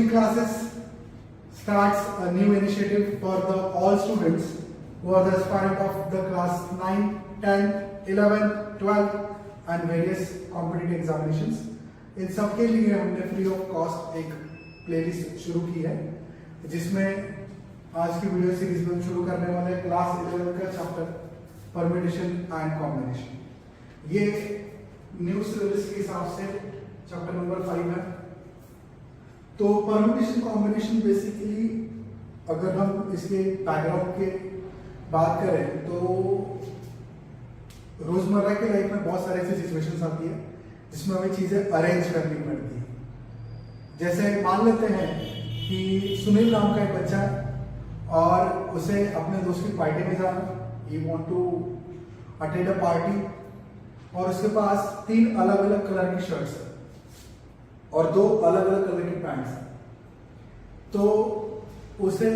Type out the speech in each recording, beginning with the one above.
Evening classes starts a new initiative for the all students who are the aspirant of the class 9, 10, 11, 12 and various competitive examinations. इन सब के लिए हमने free of cost एक playlist शुरू की है, जिसमें आज की वीडियो सीरीज में हम शुरू करने वाले हैं क्लास 11 का चैप्टर परम्यूटेशन एंड कॉम्बिनेशन। ये न्यू सिलेबस के हिसाब से चैप्टर नंबर 5 है। तो परम्यूटेशन कॉम्बिनेशन बेसिकली अगर हम इसके बैकग्राउंड के बात करें तो रोजमर्रा की लाइफ में बहुत सारे ऐसी सिचुएशंस आती है जिसमें हमें चीजें अरेंज करनी पड़ती है। जैसे मान लेते हैं कि सुनील नाम का एक बच्चा है और उसे अपने दोस्त की पार्टी में जाना, he want to attend a party, और उसके पास 3 अलग अलग कलर की शर्ट्स है और 2 अलग अलग कलर की पैंट्स है। तो उसे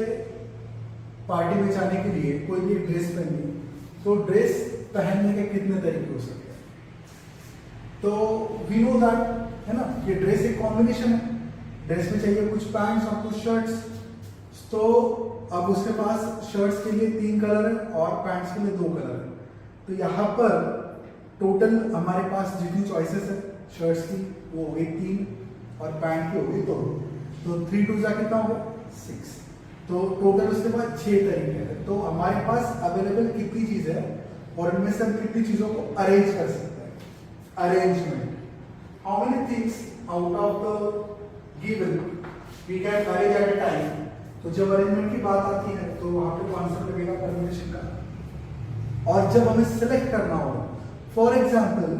पार्टी में जाने के लिए कोई भी ड्रेस पहननी, तो ड्रेस पहनने के कितने तरीके हो सकते हैं। तो वी नो दैट, है ना, ये ड्रेस एक कॉम्बिनेशन है, ड्रेस में चाहिए कुछ पैंट्स और कुछ शर्ट्स। तो अब उसके पास शर्ट्स के लिए 3 कलर है और पैंट्स के लिए 2 कलर है। तो यहाँ पर टोटल हमारे पास जितनी चॉइसेस है शर्ट्स की वो हो गई 3 और पैंट की हो गई 2। तो 3 2 जा कितना होगा 6। तो टोटल उसके बाद 6 तरीके हैं। तो हमारे पास अवेलेबल कितनी चीज है और इनमें से हम कितनी चीजों को अरेंज कर सकते हैं। Arrangement, how many things out of the given we can arrange at a time. तो जब अरेंजमेंट की बात आती है तो वहां पे कॉन्सेप्ट लगेगा परम्यूटेशन का। और जब हमें सिलेक्ट करना होगा, फॉर एग्जाम्पल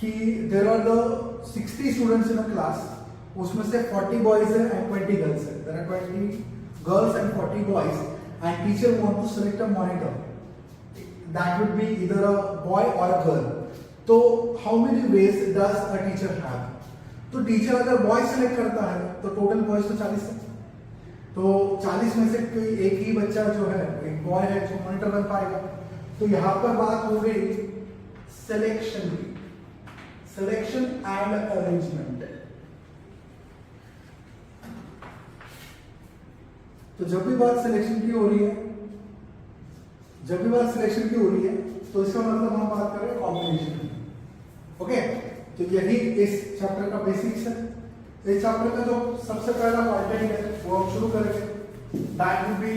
कि there are the 60 students in a class, उसमें से 40 बॉयज है एंड 20 गर्ल्स है। There are 20 girls and 40 boys, and teacher want to select a monitor. That would be either a boy or a girl. तो how many ways does a teacher have? तो teacher अगर boy select करता है तो total boys तो 40 है। तो 40 में से कोई एक ही बच्चा जो है, एक बॉय है जो मॉनिटर बन पाएगा। तो यहाँ पर बात हो गई सिलेक्शन की, सिलेक्शन एंड अरेंजमेंट। तो जब भी बात सिलेक्शन की हो रही है, तो इसका मतलब हम बात कर रहे हैं कॉम्बिनेशन की। ओके, तो यही इस चैप्टर का बेसिक्स है। इस चैप्टर का जो सबसे पहला कंटेंट है वो हम शुरू करेंगे। That will be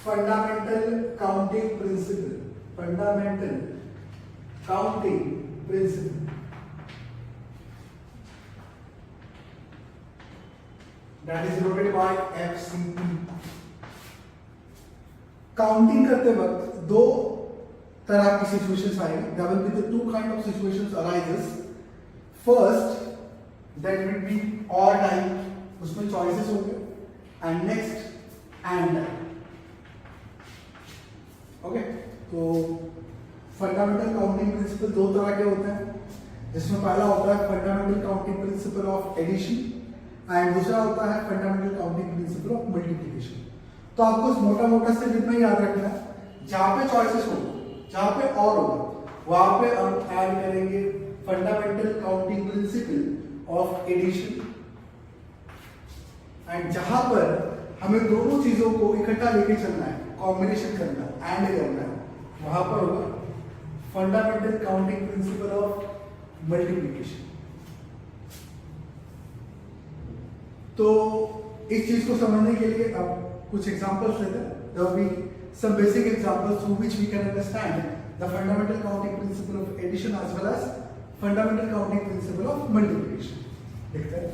fundamental counting principle. Fundamental counting principle, that is denoted by FCP। Counting करते वक्त 2 तरह की सिचुएशंस आएंगी। There will be the 2 kind of situations arises. First that will be और टाइप, उसमें चॉइसेस होंगे, and next and type. Okay, तो fundamental counting principle 2 तरह के होते हैं, जिसमें पहला होता है fundamental counting principle of addition and दूसरा होता है fundamental counting principle of multiplication. तो आपको मोटा मोटा से जितना याद रखना है, जहां पे चॉइसेस होगा, जहां पे और होगा, वहां पे हम ऐड करेंगे fundamental counting principle of addition, and जहां पर हमें दोनों चीजों को इकट्ठा लेके चलना है, कॉम्बिनेशन करना है, एंड करना है, वहां पर होगा fundamental counting principle of multiplication. तो इस चीज को समझने के लिए अब कुछ एग्जांपल्स लेते हैं। there will be some basic examples through which we can understand the fundamental counting principle of addition as well as fundamental counting principle of multiplication। देखते हैं।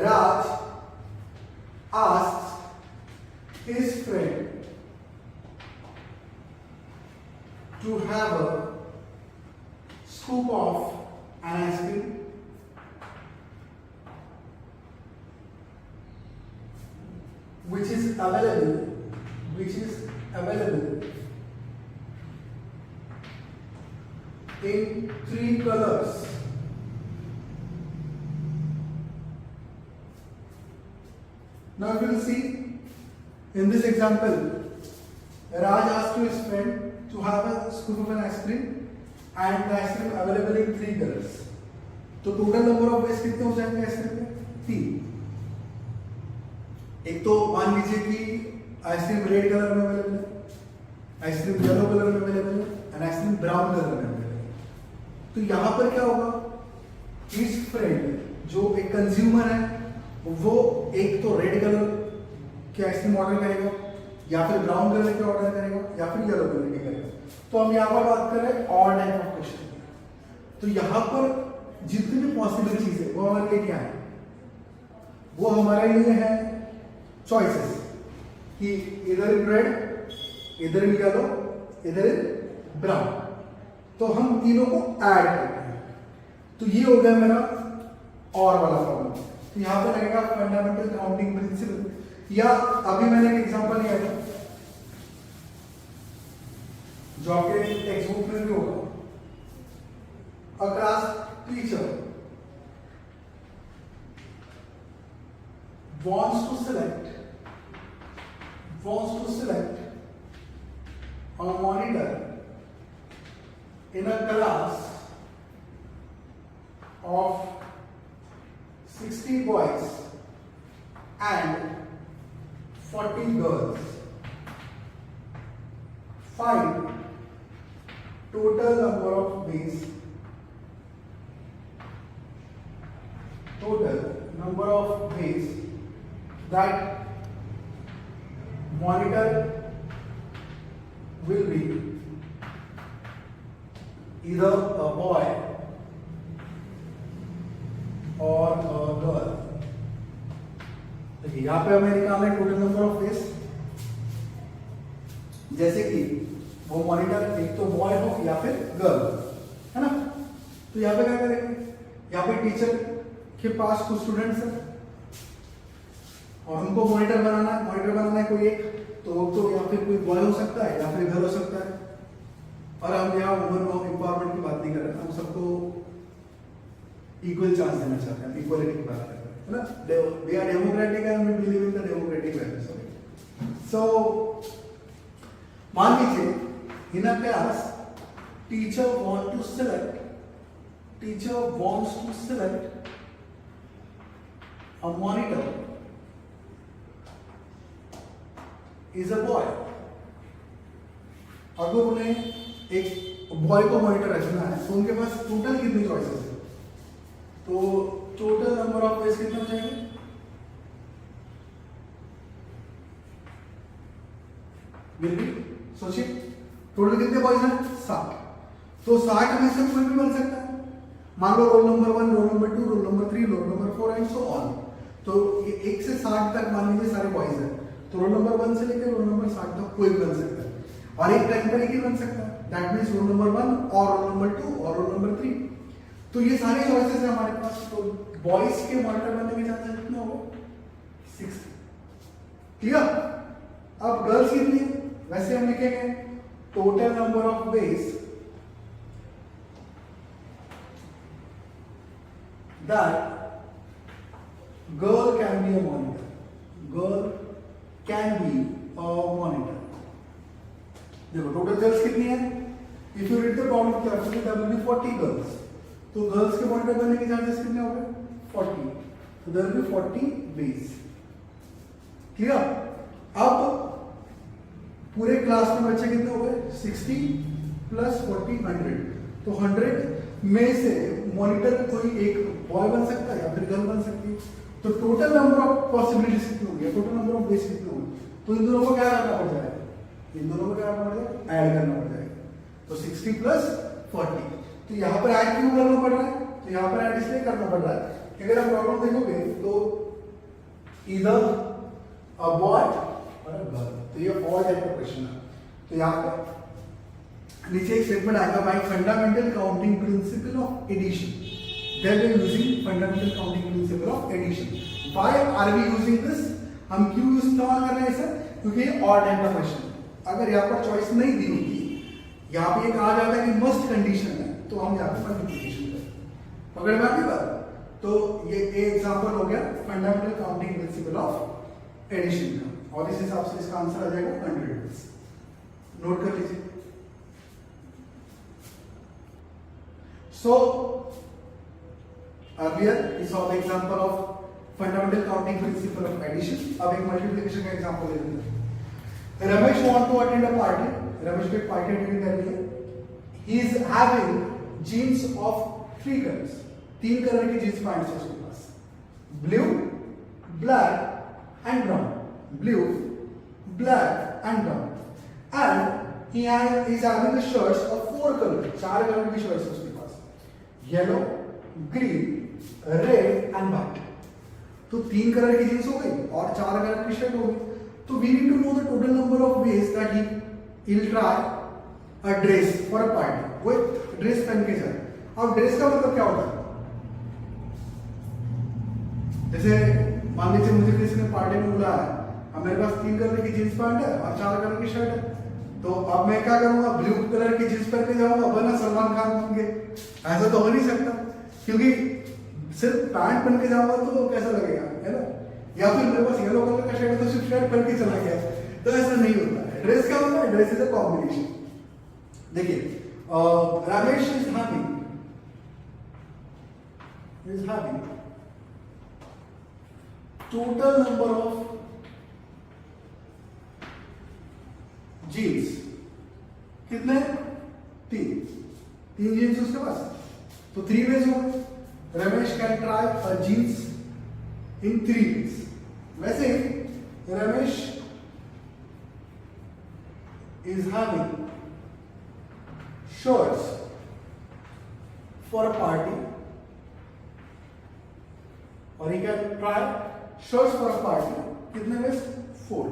Raj asked his friend to have a scoop of an ice cream which is available in 3 colors. Now you will see in this example, Raj asked his friend to have a scoop of an ice cream and the ice cream available in 3 colours, तो total number of veg कितने हो जाएंगे ice cream में? 3। एक तो मान लीजिए कि आइसक्रीम रेड कलर में अवेलेबल है, आइसक्रीम येलो कलर में अवेलेबल है एंड आइसक्रीम ब्राउन कलर में अवेलेबल है। तो यहां पर क्या होगा, इस फ्रेंड जो एक कंज्यूमर है वो एक तो रेड कलर के आइसक्रीम ऑर्डर करेगा, या फिर ब्राउन कलर के ऑर्डर करेगा, या फिर येलो कलर के करेगा। तो हम यहाँ पर बात कर रहे हैं ऑड टाइप ऑफ क्वेश्चन। तो यहाँ पर जितनी भी पॉसिबल चीज है वो हमारे लिए क्या है, वो हमारे लिए है चॉइसेस, कि इधर इन रेड, इधर इन येलो, इधर इन ब्राउन। तो हम तीनों को ऐड करते हैं, तो ये हो गया मेरा और वाला फॉर्मूला। तो यहां पे लगेगा फंडामेंटल काउंटिंग प्रिंसिपल, या अभी मैंने एक एग्जांपल लिया था जो आपके टेक्स्ट बुक में भी होगा। अ class teacher wants to select a monitor in a class of 60 boys and 40 girls. Find total number of ways that monitor will be either a boy or a girl. देखिए यहाँ पे हमें निकालना है total number of veg. जैसे कि वो monitor एक तो बॉय हो या फिर गर्ल, है ना। तो यहाँ पे क्या करेंगे, यहाँ पे टीचर के पास कुछ स्टूडेंट्स हैं और उनको मॉनिटर बनाना है कोई एक, तो या फिर कोई बॉय हो सकता है या फिर गर्ल हो सकता है। और हम यहाँ वुमेन एम्पावरमेंट की बात नहीं कर रहे हैं, हम सबको इक्वल चांस देना चाहते हैं, इक्वलिटी की बात कर रहे हैं, है ना। We are democratic and we believe in the democratic values. So मान लीजिए in a class teacher wants to select a monitor is a boy। अगर उन्हें एक बॉय को मॉनिटर रखना है तो उनके पास टोटल कितनी चॉइसेस है, तो टोटल नंबर ऑफ वेज कितने हो जाएंगे? सोचिए टोटल कितने बॉयज हैं? 7। तो 60 में से कोई भी बन सकता है। मान लो roll number 1, roll number 2, roll number 3, roll number 4 and so on. तो ये 1 से 60 तक मान लीजिए सारे बॉयज हैं, तो रोल नंबर 1 से लेकर रोल नंबर 60 तक कोई भी बन सकता है। और एक टाइम पर एक ही बन सकता है, दैट मींस रोल नंबर 1 और रोल नंबर 2 और रोल नंबर 3। तो ये सारे चॉइसेस है हमारे पास। तो बॉयज के मॉनिटर बनने के चांसेस कितने होंगे? 60। क्लियर? अब गर्ल्स कितनी? वैसे हम लिखेंगे total number of ways that girl can be a monitor. देखो टोटल गर्ल्स कितनी है? If you read the problem carefully there will be 40 girls. तो गर्ल्स के मॉनिटर बनने के चांसेस कितने हो गए? 40। तो there will be 40 ways. Clear? अब पूरे क्लास में बच्चे कितने हो गए? 60 प्लस 40 100। तो 100 में से मॉनिटर कोई एक बॉय बन सकता है या फिर गर्ल बन सकती है। तो टोटल नंबर ऑफ पॉसिबिलिटीज कितनी होगी, टोटल नंबर ऑफ वेज कितनी होगी? तो इन दोनों को क्या करना पड़ जाएगा? ऐड करना पड़ जाएगा। तो 60 प्लस 40। तो यहाँ पर ऐड क्यों करना पड़ रहा है? तो यहाँ पर ऐड इसलिए करना पड़ रहा है कि अगर आप प्रॉब्लम देखोगे तो इधर अ बॉय और अ गर्ल, तो ये ऑल टाइप का क्वेश्चन है। तो यहाँ पर नीचे एक स्टेटमेंट आएगा, by fundamental counting principle of addition they are using fundamental counting principle of addition। why are we using this? हम क्यों इस्तेमाल कर रहे हैं सर? क्योंकि ये ऑड टाइप का क्वेश्चन है। अगर यहाँ पर चॉइस नहीं दी होती, यहाँ पे कहा जाता है कि मस्ट कंडीशन है, तो हम यहाँ पे मल्टीप्लिकेशन करें। पकड़ में आ गई बात? तो ये एग्जांपल हो गया fundamental counting principle of addition का, और इस हिसाब से इसका आंसर आ जाएगा 100। नोट कर लीजिए। So earlier we saw the example of fundamental counting principle of addition. अब एक multiplication का example ले लेते हैं. Ramesh want to attend a party. Ramesh को एक पार्टी अटेंड करनी है. He is having jeans of 3 colors. 3 colour की जीन्स पैंट्स है उसके पास. Blue, black and brown. Blue, black and brown. And he is having the shirts of 4 colors. 4 colour की shirts है उसके पास. Yellow, green, red and white. तो 3 colour की jeans हो गई और 4 कलर की शर्ट हो गई. तो we need to know the total number of ways that he will try a dress for a party. वो ड्रेस पहन के जाए. अब ड्रेस का मतलब क्या होता है? जैसे मान लीजिए मुझे किसी ने पार्टी में बुलाया, अब मेरे पास 3 कलर की जींस पैंट है और 4 कलर की शर्ट है, तो अब मैं क्या करूंगा? ब्लू कलर की जींस पहन के जाऊंगा, वरना सलमान खान बन के. ऐसा तो हो नहीं सकता, क्योंकि सिर्फ पैंट पहन के जाऊंगा तो कैसा लगेगा, है ना? या फिर मेरे पास येलो कलर का शर्ट है तो सिर्फ शर्ट पहन के चला गया, तो ऐसा नहीं होता है. ड्रेस क्या होता है? Dress is a combination. देखिए Ramesh is having total number of jeans. कितने? 3 जीन्स उसके पास, तो 3 ways हो. Ramesh can try a jeans in 3 ways. वैसे Ramesh is having shirts for a party, और he can try shirts for a party. कितने veg? 4.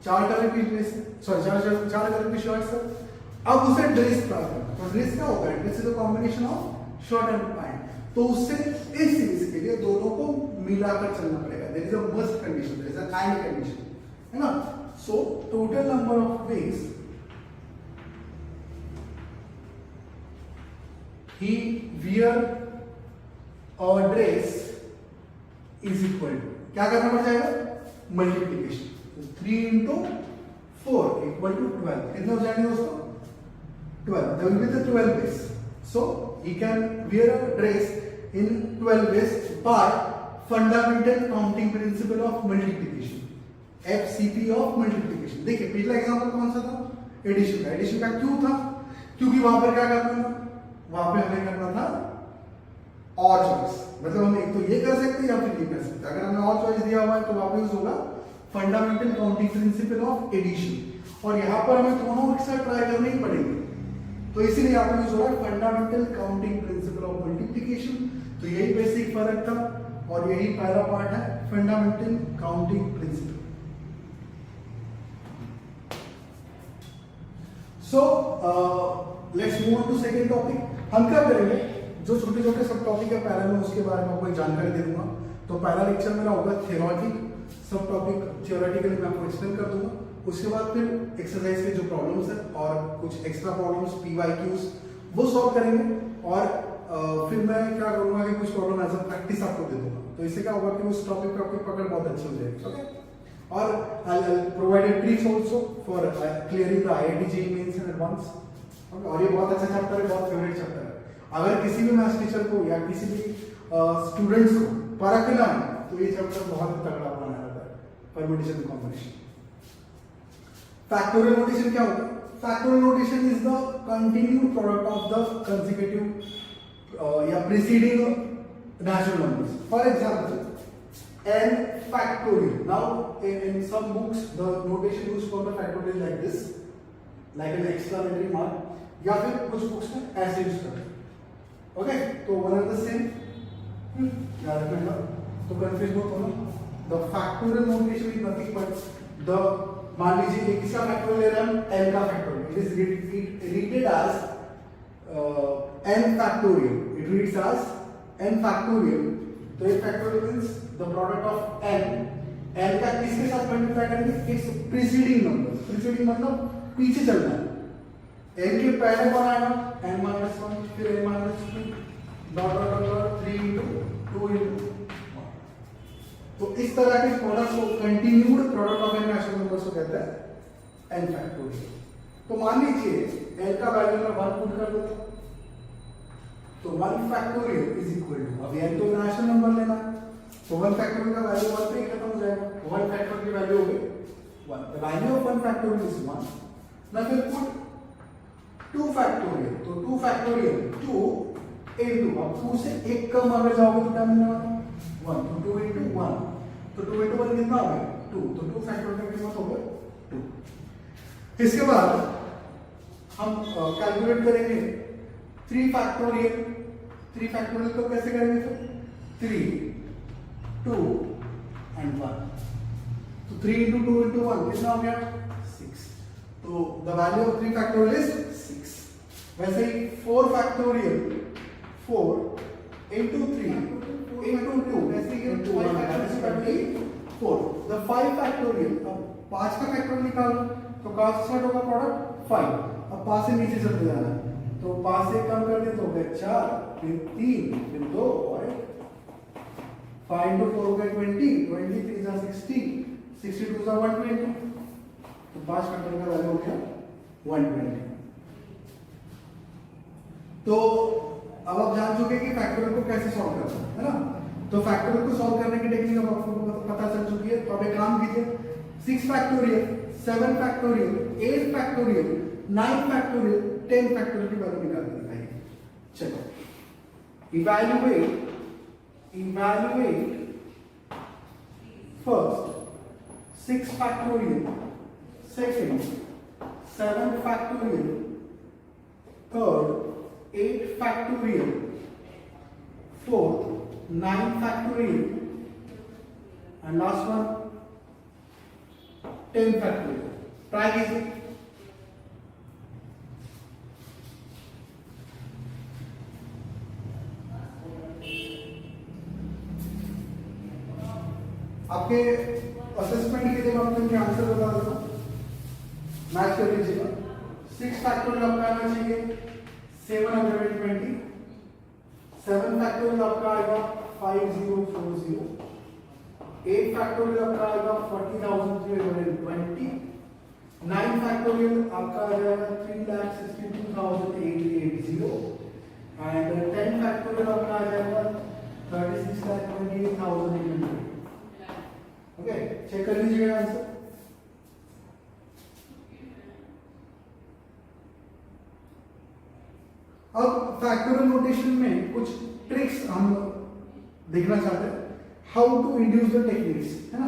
4 colour की dress, sorry 4 colour की shirts है. अब उसे ड्रेस ट्राई करना. तो ड्रेस क्या होगा? Dress is a combination of shirt and pant. तो उससे इस सीरीज के लिए दोनों को मिलाकर चलना पड़ेगा. There is a must condition, there is a and condition, है ना? So total number of ways he wear a dress is equal to, क्या करना पड़ जाएगा? मल्टीप्लीकेशन. 3 into 4 equal to 12. कितने हो जाएंगे दोस्तों? 12. There will be the 12 ways. So he can wear a dress in 12 ways by fundamental counting principle of multiplication. FCP of multiplication. देखिए पिछला एग्जांपल कौन सा था? एडिशन का. एडिशन का क्यों था? क्योंकि वहां पर क्या करना था? वहां पे हमें करना था और चॉइस. मतलब हम एक तो ये कर सकते हैं या फिर ये कर सकते हैं. अगर हमें और चॉइस दिया हुआ है तो वहां पे यूज होगा fundamental counting principle of addition, और यहाँ पर हमें दोनों एक साथ ट्राई करने ही पड़ेंगे. तो इसीलिए यहाँ पे यूज हो रहा है fundamental counting principle of multiplication. तो यही बेसिक फर्क था और यही पहला पार्ट है fundamental counting principle. So let's move on to second topic. हम क्या करेंगे? जो छोटे छोटे सब टॉपिक है पहले मैं उसके बारे में आपको जानकारी दे दूंगा. तो पहला लेक्चर मेरा होगा थ्योरेटिक. सब टॉपिक थियोरेटिकली मैं आपको एक्सप्लेन कर दूंगा. उसके बाद फिर एक्सरसाइज के जो प्रॉब्लम्स है और कुछ एक्स्ट्रा प्रॉब्लम्स PYQs वो सॉल्व करेंगे. और फिर मैं क्या करूंगा कि कुछ प्रॉब्लम एज अ प्रैक्टिस आपको दे दूंगा. तो इससे क्या होगा कि उस टॉपिक पे आपकी पकड़ बहुत अच्छी हो जाएगी. ओके. और I provided tricks also for clearing the IIT JEE mains in advance. और ये बहुत अच्छा चैप्टर है, बहुत फेवरेट चैप्टर है. अगर किसी भी मैथ्स टीचर को या किसी भी स्टूडेंट्स को परखना है तो ये चैप्टर बहुत तगड़ा बनाया जाता है. Permutation combination. फैक्टोरियल नोटेशन क्या होता है? Factorial notation is the continued product of the consecutive या preceding natural numbers. For example n factorial. Now in some books the notation used for the factorial like this, like an exclamatory mark, या फिर कुछ books में ऐसे use करते हैं. Okay. तो one are the same. याद रखना तो कंफ्यूज मत होना. The factorial notation is nothing but the, मान लीजिए एक किसका फैक्टोरियल ले रहे हैं? n का factorial. It is readed as n factorial. It reads as n factorial. तो एक factorial means the product of n. n का किसके साथ मल्टीप्लाई करेंगे? It's preceding number. प्रीसीडिंग मतलब पीछे चलना है. n के पहले कौन आएगा? n-1, फिर n-2, dot dot dot 3 into 2 into 1. तो इस तरह के प्रोडक्ट को continued product of n natural numbers को कहते हैं n फैक्टोरियल. तो मान लीजिए n का वैल्यू मैं 1 पुट कर देता हूं, तो 1 फैक्टोरियल इज इक्वल टू, अब n तो रैशनल नंबर लेना है, तो 1 फैक्टोरियल का वैल्यू 1 पे ही खत्म हो जाएगा। 1 फैक्टोरियल की वैल्यू हो गई 1, the value of 1 factorial is 1। ना फिर पुट 2 फैक्टोरियल, तो 2 फैक्टोरियल 2 into, अब 2 से 1 कम अगर जाओगे तो क्या मिलने वाला 1, तो 2 into 1, तो 2 into 1 कितना हो गया 2, तो 2 फैक्टोरियल की कीमत हो गई 2। इसके बाद हम कैलकुलेट करेंगे 3 फैक्टोरियल। 3 फैक्टोरियल को कैसे करेंगे फिर 3 2 and 1, तो 3 into 2 into 1 कितना हो गया 6, तो the value of 3 factorial is 6। वैसे ही 4 फैक्टोरियल 4 into 3 into 2, वैसे ही 5 फैक्टोरियल 4, द 5 फैक्टोरियल। अब 5 का फैक्टोरियल निकालो तो कहां से स्टार्ट होगा प्रोडक्ट 5, अब 5 से नीचे चलते जाना है, तो 5 से कम कर दे तो हो गया 4, फिर 3, फिर 2 और 1, 5 into 4 हो गया 20, 23 जा 60, 62 जा 120, तो 5 फैक्टोरियल का वैल्यू हो गया 120। तो अब आप जान चुके कि फैक्टोरियल को कैसे सॉल्व करना है ना, तो फैक्टोरियल को सॉल्व करने की टेक्निक अब आपको पता चल चुकी है। तो अब एक काम कीजिए, 6 factorial 7 factorial 8 factorial 9 factorial 10 factorial की वैल्यू निकाल के दिखाइए। चलो evaluate first 6 factorial, second 7 factorial, third 8 factorial, fourth 9 factorial and last one 10 factorial. Try कीजिए। आपके असेसमेंट के लिए मैं आपको आंसर बता देता हूं, मैच कर लीजिएगा। 6 फैक्टोरियल आपका आना चाहिए 720, 7 फैक्टोरियल आपका आएगा 5040, 8 फैक्टोरियल आपका आएगा 40,320, 9 फैक्टोरियल आपका आ जाएगा 3,62,880 एंड 10 फैक्टोरियल आपका आ जाएगा 36,28,800। ओके, चेक कर लीजिएगा आंसर। अब फैक्टोरियल नोटेशन में कुछ ट्रिक्स हम देखना चाहते हैं, how to induce the techniques, है ना।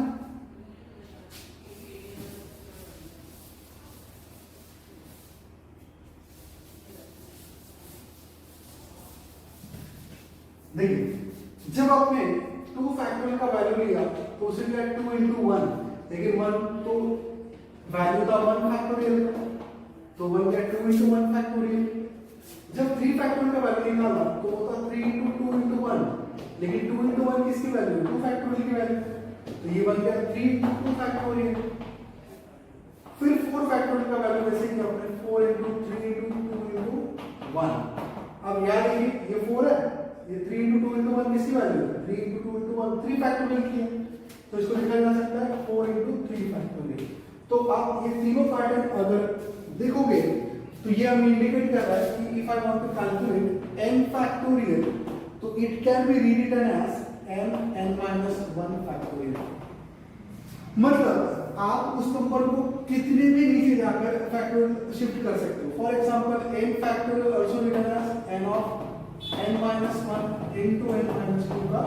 देखिए जब आपने 2 फैक्टोरियल का वैल्यू लिया तो उसे लिया 2 into 1, लेकिन 1 तो वैल्यू था 1 फैक्टोरियल का, तो 1 क्या 2 into 1 फैक्टोरियल। जब 3 फैक्टोरियल का वैल्यू निकाला तो होता 3 into 2 into 1, लेकिन 2 into 1 किसकी वैल्यू 2 फैक्टोरियल की वैल्यू, तो ये बन गया 3 into 2 फैक्टोरियल। फिर 4 फैक्टोरियल का वैल्यू वैसे ही अपने 4 into 3 into 2 into 1। अब याद रखिए ये 4 है, ये 3 into 2 into 1 किसकी वैल्यू है 3 into 2 into 1 3 फैक्टोरियल की है, तो इसको लिखा जा सकता है 4 into 3 फैक्टोरियल। तो आप ये तीनों पैटर्न अगर देखोगे तो ये हमें इंडिकेट कर रहा है कि if I want to calculate n factorial तो it can be rewritten as n-1 factorial. मतलब आप उस नंबर को कितने भी नीचे जाकर फैक्टोरियल शिफ्ट कर सकते हो। For example n factorial also written as n of n-1 into n-2 का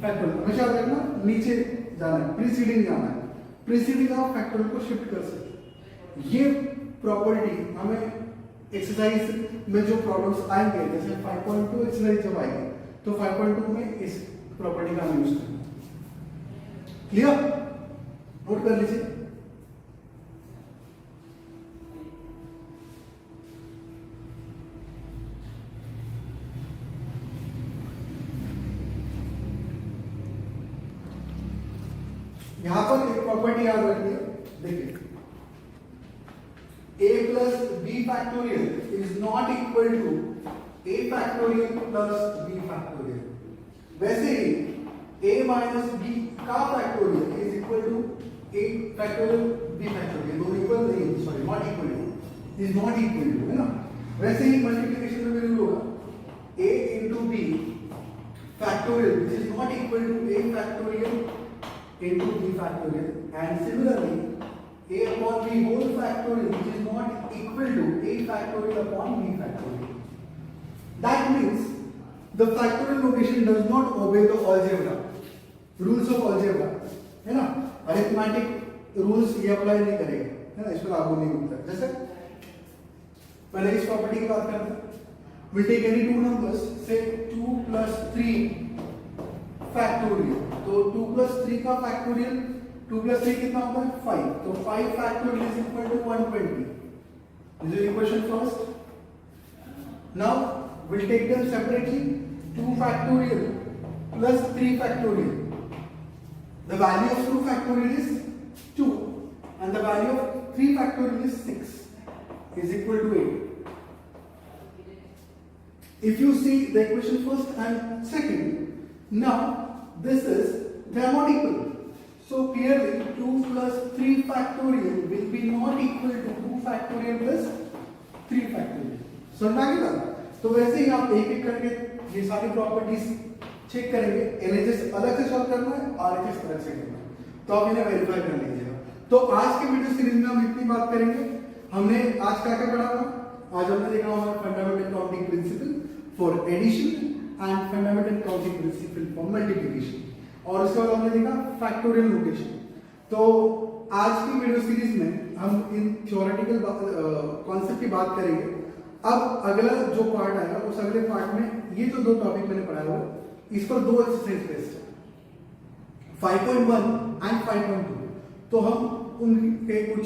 फैक्टोरियल। हमेशा देखना नीचे जाना है, प्रीसीडिंग जाना है, प्रीसीडिंग आप फैक्टोरियल को शिफ्ट कर सकते। ये प्रॉपर्टी हमें एक्सरसाइज में जो प्रॉब्लम्स आएंगे जैसे 5.2 एक्सरसाइज जब आएगी तो 5.2 में इस प्रॉपर्टी का हम यूज करेंगे। क्लियर, नोट कर लीजिए। यहां पर एक प्रॉपर्टी याद रखिए, देखिए a plus b factorial is not equal to a factorial plus b factorial। वैसे ही a minus b का factorial is equal to a factorial b factorial, दोनों इक्वल नहीं, sorry not equal to, is not equal to, है ना। वैसे ही multiplication में भी rule होगा a factorial which is not equal to a factorial into b factorial, and similarly a upon b whole factorial which is not equal to a factorial upon b factorial. That means the factorial notation does not obey the algebra rules of algebra, है ना. Arithmetic rules ये apply नहीं करेगा, है ना, इस पर लागू नहीं होता. जैसे पहले इस प्रॉपर्टी की बात करते हैं. We'll take any two numbers, say 2 plus 3 factorial. तो 2 plus 3 का factorial, 2 plus 3 कितना होता है 5. तो 5 factorial is equal to 120. This is equation first. Now we'll take them separately. 2 factorial plus 3 factorial. The value of 2 factorial is 2 and the value of 3 factorial is 6 is equal to 8. If you see the equation first and second, now this is, they are not equal. So clearly 2 plus 3 factorial will be not equal to 2 factorial plus 3 factorial. So ना तो वैसे ही आप एक एक करके ये सारी properties check करेंगे. एलएचएस अलग से सॉल्व करना है, आरएचएस अलग से करना है, तो आप इन्हें वेरीफाई कर लीजिएगा. तो आज के वीडियो सीरीज में हम इतनी बात करेंगे. हमने आज क्या क्या पढ़ा हुआ? आज हमने देखा हमारा fundamental counting principle for addition and fundamental counting principle for multiplication, और उसके बाद हमने देखा फैक्टोरियल नोटेशन. तो आज की वीडियो सीरीज में हम इन थ्योरेटिकल कॉन्सेप्ट की बात करेंगे. अब अगला जो पार्ट आएगा उस अगले पार्ट में ये जो दो टॉपिक मैंने पढ़ाया हुआ इस पर दो एक्सरसाइज बेस्ड है, 5.1 एंड 5.2. तो हम उनके कुछ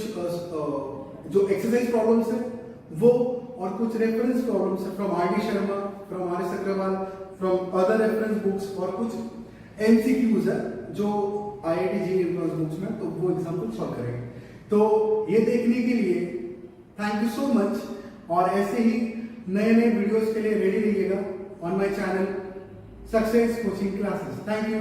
जो एक्सरसाइज प्रॉब्लम्स है वो और कुछ रेफरेंस प्रॉब्लम्स है from R D Sharma, from R S Agarwal, from other reference books, और कुछ एमसीक्यूज है जो आईआईटी जी रेफरेंस बुक्स में, तो वो एग्जाम्पल सॉल्व करेंगे. तो ये देखने के लिए थैंक यू सो मच, और ऐसे ही नए नए वीडियोस के लिए रेडी रहिएगा on my channel success coaching classes. Thank you.